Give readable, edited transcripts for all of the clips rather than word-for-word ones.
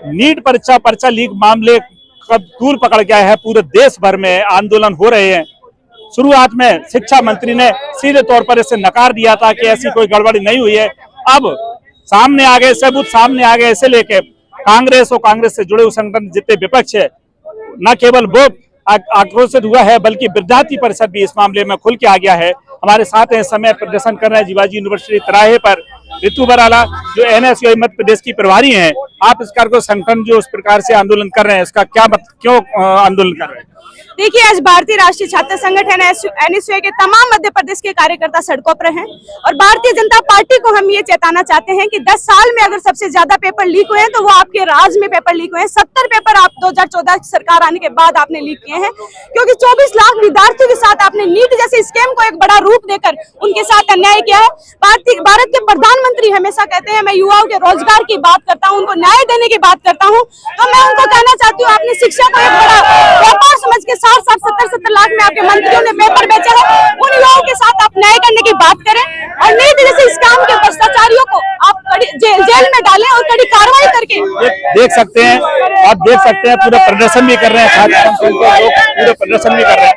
NEET पर्चा leak मामले कब तूल पकड़ गया है, पूरे देश भर में आंदोलन हो रहे हैं। शुरुआत में शिक्षा मंत्री ने सीधे तौर पर इसे नकार दिया था कि ऐसी कोई गड़बड़ी नहीं हुई है। अब सामने आ गए, सबूत सामने आ गए, इसे लेके कांग्रेस और कांग्रेस से जुड़े हुए संगठन जितने विपक्ष है, न केवल वो आक्रोशित हुआ है बल्कि विद्यार्थी परिषद भी इस मामले में खुल के आ गया है। हमारे साथ इस समय प्रदर्शन कर रहे हैं शिवाजी यूनिवर्सिटी तिराहे पर ऋतु बराला, जो एनएसयूआई मध्य प्रदेश की प्रभारी हैं। आप इस कार्य को संगठन जो उस प्रकार से आंदोलन कर रहे हैं, इसका क्या क्यों आंदोलन कर रहे हैं? देखिए, आज भारतीय राष्ट्रीय छात्र संगठन एनएसयूआई के तमाम मध्य प्रदेश के कार्यकर्ता सड़कों पर हैं और भारतीय जनता पार्टी को हम ये चेताना चाहते हैं कि 10 साल में अगर सबसे ज्यादा पेपर लीक हुए हैं तो वो आपके राज में पेपर लीक हुए हैं। 70 पेपर आप 2014 सरकार आने के बाद आपने लीक किए हैं, क्योंकि 24 लाख विद्यार्थियों के साथ आपने नीट जैसे स्कैम को एक बड़ा रूप देकर उनके साथ अन्याय किया है। भारत के प्रधानमंत्री हमेशा कहते हैं मैं युवाओं के रोजगार की बात करता हूँ, उनको न्याय देने की बात करता हूँ, तो मैं उनको कहना चाहती हूँ आपने शिक्षा को एक बड़ा व्यापार समझ के 60-70 लाख में आपके मंत्रियों ने पेपर बेचा है। उन युवाओं के साथ आप न्याय करने की बात करें और नीट जैसे इस काम के भ्रष्टाचारियों को आप जेल में डालें और कड़ी कार्रवाई करके देख सकते हैं। आप देख सकते हैं पूरा प्रदर्शन भी कर रहे हैं, छात्र संघ के लोग पूरे प्रदर्शन भी कर रहे हैं।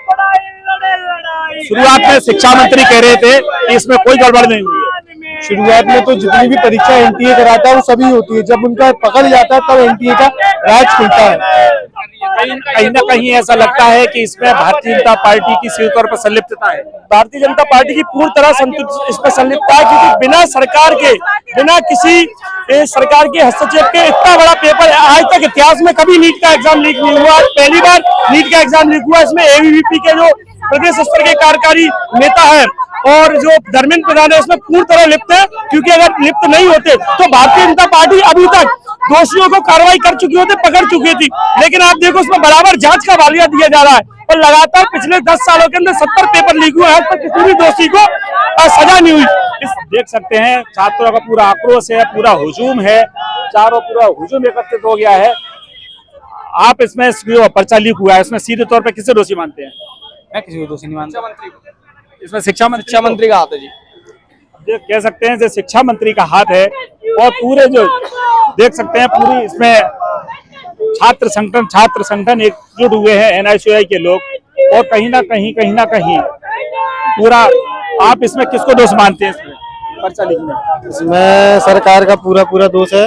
शुरुआत में शिक्षा मंत्री कह रहे थे कि इसमें कोई गड़बड़ नहीं हुई है। शुरुआत में तो जितनी भी परीक्षा एनटीए कराता है वो सभी होती है, जब उनका पकड़ जाता है तब एनटीए का राज खुलता है। कहीं ना कहीं ऐसा लगता है कि इसमें भारतीय जनता पार्टी की सीधे तौर पर संलिप्तता है। भारतीय जनता पार्टी की पूर्ण तरह इसमें संलिप्तता है, क्योंकि बिना सरकार के, बिना किसी सरकार के हस्तक्षेप के इतना बड़ा पेपर आज तक इतिहास में कभी नीट का एग्जाम लीक नहीं हुआ। पहली बार नीट का एग्जाम लीक हुआ। इसमें एबीवीपी के जो प्रदेश स्तर के कार्यकारी नेता है और जो धर्मेंद्र प्रधान है, इसमें पूर्ण तरह लिप्त है, क्योंकि अगर लिप्त नहीं होते तो भारतीय जनता पार्टी अभी तक दोषियों को कार्रवाई कर चुकी होती, पकड़ चुकी थी। लेकिन आप देखो उसमें बराबर जांच का वालिया दिया जा रहा है और लगातार पिछले 10 सालों के अंदर 70 पेपर लीक हुए हैं, आज तक किसी भी दोषी को सजा नहीं हुई। देख सकते हैं छात्रों का पूरा आक्रोश है, पूरा हुजूम है, चारों पूरा हुजूम एकत्रित हो गया है। आप इसमें जो पर्चा लीक हुआ है इसमें सीधे तौर पर किसे दोषी मानते हैं? मैं किसी को दोषी नहीं मानता। इसमें शिक्षा मंत्री का हाथ है जी। कह सकते हैं जो शिक्षा मंत्री का हाथ है और पूरे जो देख सकते हैं पूरी इसमें छात्र संगठन एकजुट हुए हैं, एनएसयूआई के लोग, और कहीं ना कहीं पूरा आप इसमें किसको दोष मानते हैं? इसमें पर्चा लिखने इसमें सरकार का पूरा दोष है।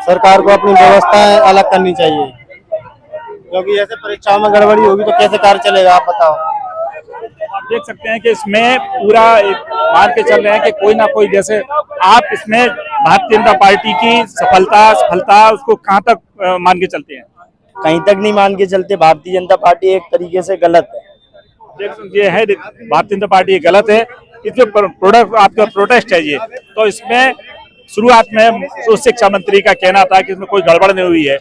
सरकार को अपनी व्यवस्थाएं अलग करनी चाहिए, क्योंकि ऐसे परीक्षाओं में गड़बड़ी होगी तो कैसे कार्य चलेगा, आप बताओ। आप देख सकते हैं कि इसमें पूरा मान के चल रहे हैं कि कोई ना कोई, जैसे आप इसमें भारतीय जनता पार्टी की सफलता उसको कहां तक मान के चलते हैं? कहीं तक नहीं मान के चलते। भारतीय जनता पार्टी एक तरीके से गलत है। ये है भारतीय जनता पार्टी गलत है। इस जो प्रोडक्ट आपका प्रोटेस्ट है ये, तो इसमें शुरुआत में शिक्षा मंत्री का कहना था कि इसमें कोई गड़बड़ नहीं हुई है।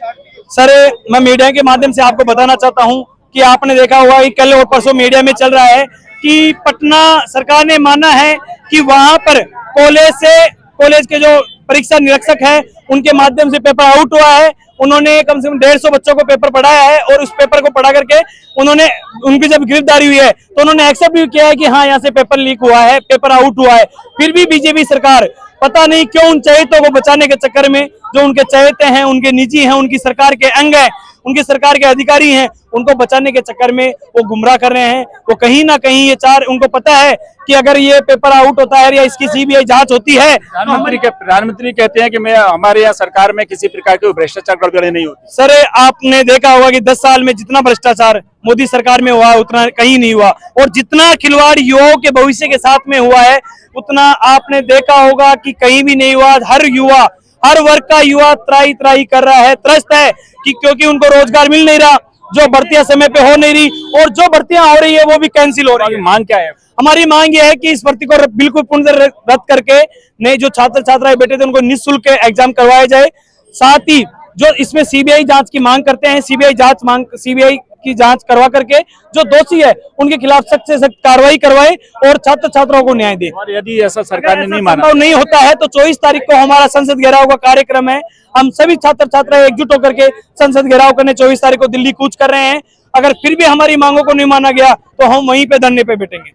सर, मैं मीडिया के माध्यम से आपको बताना चाहता हूं कि आपने देखा होगा कि कल और परसों मीडिया में चल रहा है कि पटना सरकार ने माना है कि वहां पर कॉलेज के जो परीक्षा निरीक्षक है उनके माध्यम से पेपर आउट हुआ है। उन्होंने कम से कम 150 बच्चों को पेपर पढ़ाया है और उस पेपर को पढ़ा करके उनकी जब गिरफ्तारी हुई है तो उन्होंने एक्सेप्ट भी किया है कि हाँ, यहाँ से पेपर लीक हुआ है, पेपर आउट हुआ है। फिर भी बीजेपी सरकार पता नहीं क्यों उन चहेतों को बचाने के चक्कर में, जो उनके चहेते हैं, उनके निजी हैं, उनकी सरकार के अंग हैं, उनकी सरकार के अधिकारी हैं, उनको बचाने के चक्कर में वो गुमराह कर रहे हैं। वो कहीं ना कहीं उनको पता है कि अगर ये पेपर आउट होता है या इसकी सीबीआई जांच होती है। प्रधानमंत्री कहते हैं कि हमारे यहाँ सरकार में किसी प्रकार के भ्रष्टाचार गड़बड़ी नहीं होती। सर, आपने देखा होगा कि 10 साल में जितना भ्रष्टाचार मोदी सरकार में हुआ उतना कहीं नहीं हुआ, और जितना खिलवाड़ युवाओं के भविष्य के साथ में हुआ है उतना आपने देखा होगा कि कहीं भी नहीं हुआ। हर वर्ग का युवा त्राही कर रहा है, त्रस्त है कि क्योंकि उनको रोजगार मिल नहीं रहा, जो भर्तियां समय पे हो नहीं रही, और जो भर्तियां हो रही है वो भी कैंसिल हो रही है। मांग क्या है? हमारी मांग ये है कि इस भर्ती को बिल्कुल पूर्ण रद्द करके नए जो छात्र छात्राएं बैठे थे उनको निःशुल्क एग्जाम करवाया जाए। साथ ही जो इसमें सीबीआई जांच की मांग करते हैं, सीबीआई की जांच करवा करके जो दोषी है उनके खिलाफ सख्त से सख्त कार्रवाई करवाए और छात्र छात्राओं को न्याय दे। और यदि ऐसा सरकार ने नहीं माना, नहीं होता है तो 24 तारीख को हमारा संसद घेराव का कार्यक्रम है। हम सभी छात्र छात्राएं एकजुट होकर के संसद घेराव करने 24 तारीख को दिल्ली कूच कर रहे हैं। अगर फिर भी हमारी मांगों को नहीं माना गया तो हम वहीं पे धरने पे बैठेंगे।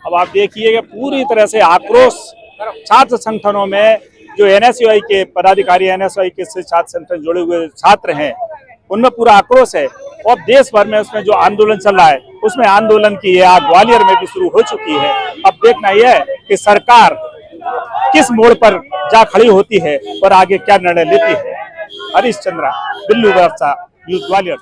अब आप देखिए पूरी तरह से आक्रोश छात्र संगठनों में जो NSUI के पदाधिकारी, NSUI के से छात्र संगठन जुड़े हुए छात्र हैं, उनमें पूरा आक्रोश है। और देश भर में उसमें जो आंदोलन चल रहा है, उसमें आंदोलन की ये आग ग्वालियर में भी शुरू हो चुकी है। अब देखना यह है कि सरकार किस मोड़ पर जा खड़ी होती है और आगे क्या निर्णय लेती है। हरीश चंद्रा, बिल्लू वर्षा, न्यूज़ ग्वालियर।